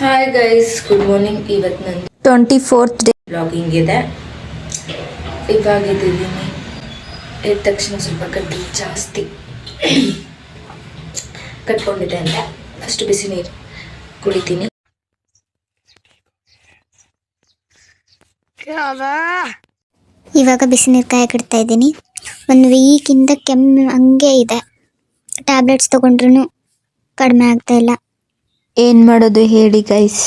Hi guys, good morning. ಇವತ್ತು ನಂದು 24th day blogging ಇದೆ. ಇವಾಗಿದ್ದೀನಿ ಎದ್ದ ತಕ್ಷಣ ಸ್ವಲ್ಪ ಗಡ್ಡಿ ಜಾಸ್ತಿ ಕಟ್ಕೊಂಡಿದೆ ಅಂತ ಫಸ್ಟ್ ಬಿಸಿ ನೀರು ಕುಡಿತೀನಿ. ಇವಾಗ ಬಿಸಿ ನೀರು ಕಾಯಕ್ಕಿಡ್ತಾ ಇದ್ದೀನಿ. 1 ವೀಕಿಂದ ಕೆಮ್ಮು ಹಂಗೆ ಇದೆ. ಟ್ಯಾಬ್ಲೆಟ್ಸ್ ತಗೊಂಡ್ರು ಕಡಿಮೆ ಆಗ್ತಾ ಇಲ್ಲ. ಏನು ಮಾಡೋದು ಹೇಳಿ ಗೈಸ್.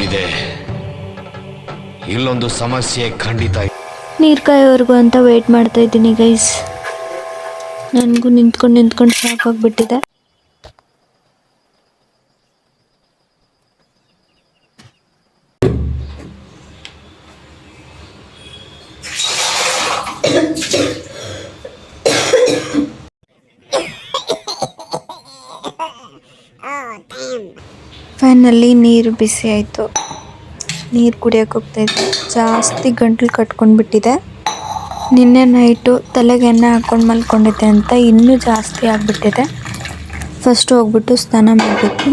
ಇದೆ ಇಲ್ಲೊಂದು ಸಮಸ್ಯೆ ಖಂಡಿತ. ನೀರು ಕಾಯೋವರೆಗೂ ಅಂತ ವೇಟ್ ಮಾಡ್ತಾ ಇದ್ದೀನಿ ಗೈಸ್. ನನಗೂ ನಿಂತ್ಕೊಂಡು ಸಾಕಾಗ್ಬಿಟ್ಟಿದೆ. ಫ್ಯಾನಲ್ಲಿ ನೀರು ಬಿಸಿ ಆಯಿತು. ನೀರು ಕುಡಿಯೋಕೆ ಹೋಗ್ತಾಯಿದ್ದೆ. ಜಾಸ್ತಿ ಗಂಟಲು ಕಟ್ಕೊಂಡ್ಬಿಟ್ಟಿದೆ. ನಿನ್ನೆ ನೈಟು ತಲೆಗೆ ಎಣ್ಣೆ ಹಾಕ್ಕೊಂಡು ಮಲ್ಕೊಂಡಿದ್ದೆ ಅಂತ ಇನ್ನೂ ಜಾಸ್ತಿ ಆಗಿಬಿಟ್ಟಿದೆ. ಫಸ್ಟ್ ಹೋಗ್ಬಿಟ್ಟು ಸ್ನಾನ ಮಾಡಬೇಕು,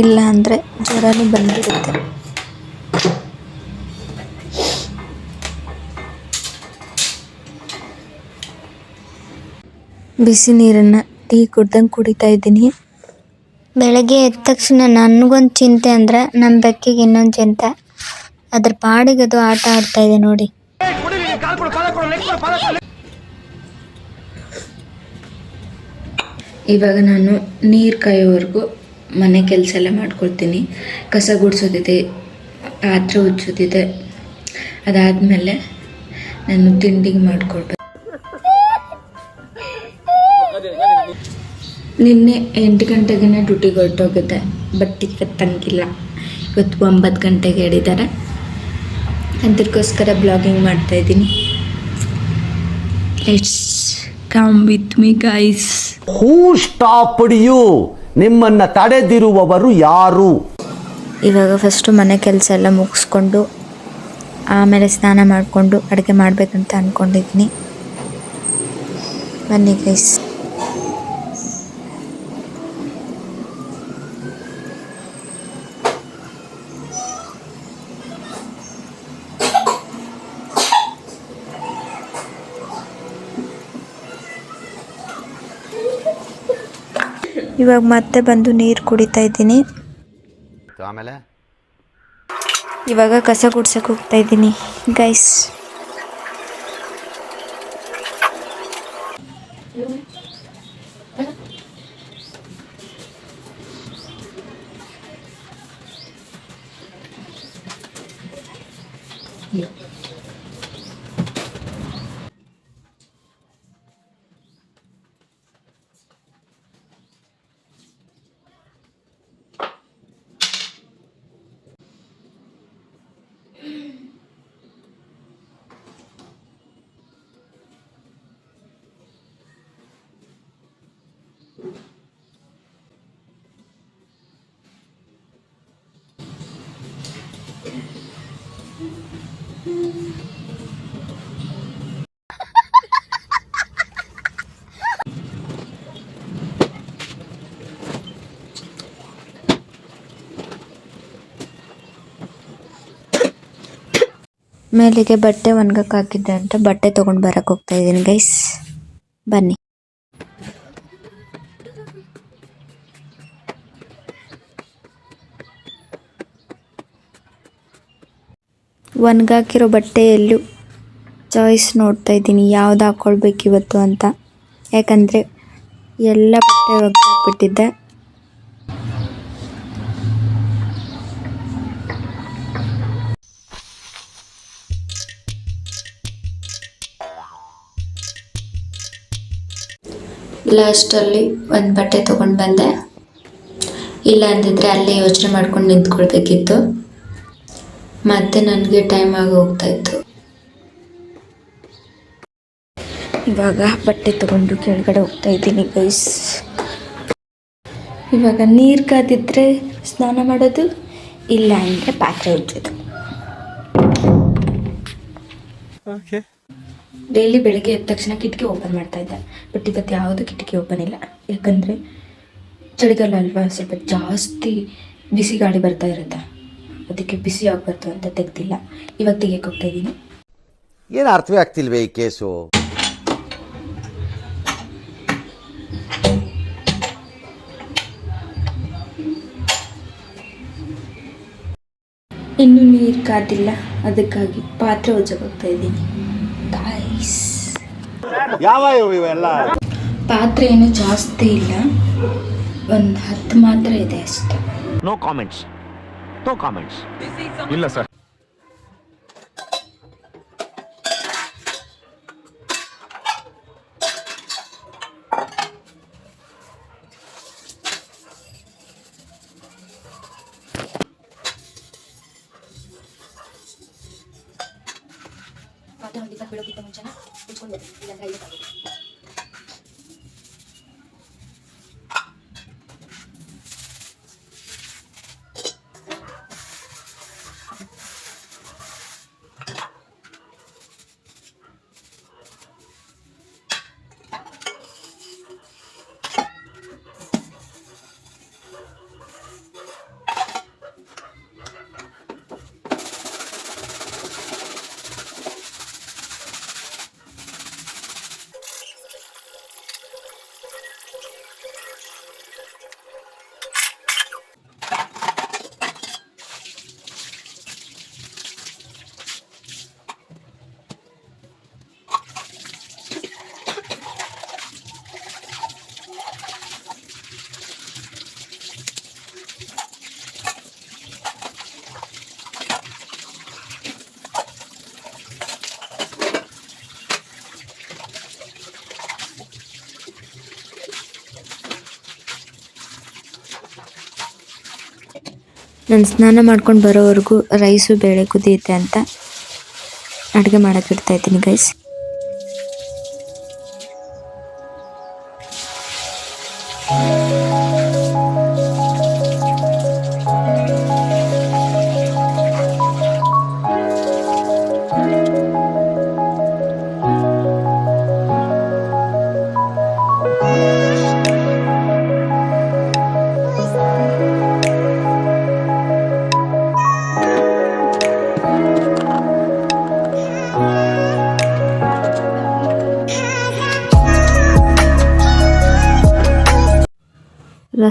ಇಲ್ಲ ಅಂದರೆ ಜ್ವರನೂ ಬಂದ್ಬಿಡುತ್ತೆ. ಬಿಸಿ ನೀರನ್ನು ಟೀ ಕುಡ್ದಂಗೆ ಕುಡಿತಾ ಇದ್ದೀನಿ. ಬೆಳಗ್ಗೆ ಎದ್ದ ತಕ್ಷಣ ನನಗೊಂದು ಚಿಂತೆ ಅಂದರೆ ನಮ್ಮ ಬೆಕ್ಕಿಗೆ ಇನ್ನೊಂದು ಚಿಂತೆ. ಅದ್ರ ಪಾಡಿಗೆ ಅದು ಆಟ ಆಡ್ತಾ ಇದೆ ನೋಡಿ. ಇವಾಗ ನಾನು ನೀರು ಕಾಯೋವರೆಗೂ ಮನೆ ಕೆಲಸ ಎಲ್ಲ ಮಾಡ್ಕೊಳ್ತೀನಿ. ಕಸ ಗುಡಿಸೋದಿದೆ, ಪಾತ್ರೆ ಉಜ್ಜೋದಿದೆ. ಅದಾದಮೇಲೆ ನಾನು ತಿಂಡಿಗೆ ಮಾಡಿಕೊಡ್ಬೇಕು. ನಿನ್ನೆ 8 ಗಂಟೆಗೆ ಡ್ಯೂಟಿಗೆ ಹೊರಟೋಗಿದ್ದೆ, ಬಟ್ ಇವತ್ತು ತಂಗಿಲ್ಲ. ಇವತ್ತು 9 ಗಂಟೆಗೆ ಹೇಳಿದ್ದಾರೆ. ಅದಕ್ಕೋಸ್ಕರ ಬ್ಲಾಗಿಂಗ್ ಮಾಡ್ತಾಯಿದ್ದೀನಿ. Let's come with me guys. Who stopped you? ನಿಮ್ಮನ್ನು ತಡೆದಿರುವವರು ಯಾರು? ಇವಾಗ ಫಸ್ಟು ಮನೆ ಕೆಲಸ ಎಲ್ಲ ಮುಗಿಸ್ಕೊಂಡು ಆಮೇಲೆ ಸ್ನಾನ ಮಾಡಿಕೊಂಡು ಅಡುಗೆ ಮಾಡಬೇಕಂತ ಅಂದ್ಕೊಂಡಿದ್ದೀನಿ. ಬನ್ನಿ ಗೈಸ್. ಇವಾಗ ಮತ್ತೆ ಬಂದು ನೀರು ಕುಡಿತಾ ಇದ್ದೀನಿ. ಆಮೇಲೆ ಇವಾಗ ಕಸ ಗುಡ್ಸಕ್ಕೆ ಹೋಗ್ತಾ ಇದ್ದೀನಿ ಗೈಸ್. ಮೇಲಿಗೆ ಬಟ್ಟೆ ಒಣಗಕ್ಕೆ ಹಾಕಿದ್ದೆ ಅಂತ ಬಟ್ಟೆ ತೊಗೊಂಡು ಬರಕ್ಕೆ ಹೋಗ್ತಾ ಇದ್ದೀನಿ ಗೈಸ್. ಬನ್ನಿ. ಒಣಗಾಕಿರೋ ಬಟ್ಟೆಯಲ್ಲೂ ಚಾಯ್ಸ್ ನೋಡ್ತಾ ಇದ್ದೀನಿ ಯಾವ್ದು ಹಾಕ್ಕೊಳ್ಬೇಕು ಇವತ್ತು ಅಂತ. ಯಾಕಂದರೆ ಎಲ್ಲ ಬಟ್ಟೆ ಒಗ್ದಾಕ್ಬಿಟ್ಟಿದ್ದೆ. ಲಾಸ್ಟಲ್ಲಿ ಒಂದು ಬಟ್ಟೆ ತೊಗೊಂಡು ಬಂದೆ. ಇಲ್ಲ ಅಂದಿದ್ರೆ ಅಲ್ಲೇ ಯೋಚನೆ ಮಾಡ್ಕೊಂಡು ನಿಂತ್ಕೊಳ್ಬೇಕಿತ್ತು. ಮತ್ತೆ ನನಗೆ ಟೈಮ್ ಆಗಿ ಹೋಗ್ತಾಯಿತ್ತು. ಇವಾಗ ಬಟ್ಟೆ ತಗೊಂಡು ಕೆಳಗಡೆ ಹೋಗ್ತಾ ಇದ್ದೀನಿ ಗೈಸ್. ಇವಾಗ ನೀರು ಕಾದಿದ್ರೆ ಸ್ನಾನ ಮಾಡೋದು, ಇಲ್ಲ ಅಂದರೆ ಪಾತ್ರೆ ಉಜ್ಜೋದು. ಡೈಲಿ ಬೆಳಗ್ಗೆ ಎದ್ದ ತಕ್ಷಣ ಕಿಟಕಿ ಓಪನ್ ಮಾಡ್ತಾ ಇದ್ದೆ, ಬಟ್ ಇವತ್ತು ಯಾವುದು ಕಿಟಕಿ ಓಪನ್ ಇಲ್ಲ. ಯಾಕಂದರೆ ಚಳಿಗಾಲ ಅಲ್ವಾ, ಸ್ವಲ್ಪ ಜಾಸ್ತಿ ಬಿಸಿ ಗಾಳಿ ಬರ್ತಾ ಇರುತ್ತೆ, ಅದಕ್ಕೆ ಬಿಸಿ ಆಗಬಾರ್ದು ಅಂತ ತೆಗ್ದಿಲ್ಲ. ಇವಾಗ ತೆಗಿಯಕ್ಕೆ ಹೋಗ್ತಾ ಇದ್ದೀನಿ. ಏನು ಅರ್ಥವೇ ಆಗ್ತಿಲ್ವೇ ಈ ಕೇಸು? ಇನ್ನೂ ನೀರು ಕಾದಿಲ್ಲ, ಅದಕ್ಕಾಗಿ ಪಾತ್ರೆ ಉಜ್ಜಕ್ಕೆ ಹೋಗ್ತಾ ಇದ್ದೀನಿ. ಗಾಯ್ಸ್, ಯಾವ ಇವೆಲ್ಲ? ಪಾತ್ರೆ ಏನು ಜಾಸ್ತಿ ಇಲ್ಲ, ಒಂದು 10 ಮಾತ್ರ ಇದೆ ಅಷ್ಟೇ. No comments, no comments. ಇಲ್ಲ ಸರ್. ಪಾತ್ರೆ ಒಂದು 20 ಬೀಳೋಕ್ಕಿಂತ ಮುಂಚೆನ ಉಜ್ಕೊಂಡು ಹೋಗಿ, ಇಲ್ಲಾಂದ್ರೆ 5 ಆಗುತ್ತೆ. ನಾನು ಸ್ನಾನ ಮಾಡ್ಕೊಂಡು ಬರೋವರೆಗೂ ರೈಸು ಬೇಳೆ ಕುದಿಯುತ್ತೆ ಅಂತ ಅಡುಗೆ ಮಾಡೋಕೆ ಇಡ್ತಾ ಇದ್ದೀನಿ ಗೈಸ್.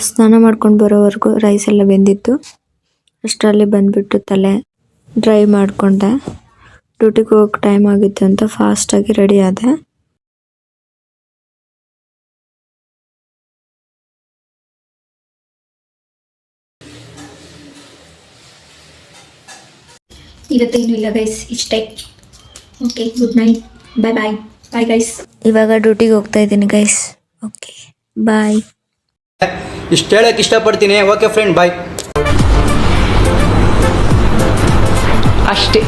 ಸ್ನಾನ ಮಾಡ್ಕೊಂಡು ಬರೋವರೆಗೂ ರೈಸ್ ಎಲ್ಲ ಬೆಂದಿತ್ತು. ಅಷ್ಟರಲ್ಲಿ ಬಂದುಬಿಟ್ಟು ತಲೆ ಡ್ರೈ ಮಾಡಿಕೊಂಡೆ. ಡ್ಯೂಟಿಗೆ ಹೋಗೋಕೆ ಟೈಮ್ ಆಗಿತ್ತು ಅಂತ ಫಾಸ್ಟಾಗಿ ರೆಡಿ ಆದೆ. ಇವತ್ತೇನು ಇಲ್ಲ ಗೈಸ್, ಇಷ್ಟೇ. ಓಕೆ, ಗುಡ್ ನೈಟ್, ಬಾಯ್ ಬಾಯ್ ಬಾಯ್ ಗೈಸ್. ಇವಾಗ ಡ್ಯೂಟಿಗೆ ಹೋಗ್ತಾ ಇದ್ದೀನಿ ಗೈಸ್. ಓಕೆ, ಬಾಯ್. ಇಷ್ಟು ಹೇಳಕ್ಕೆ ಇಷ್ಟಪಡ್ತೀನಿ. ಓಕೆ ಫ್ರೆಂಡ್, ಬಾಯ್. ಅಷ್ಟೇ.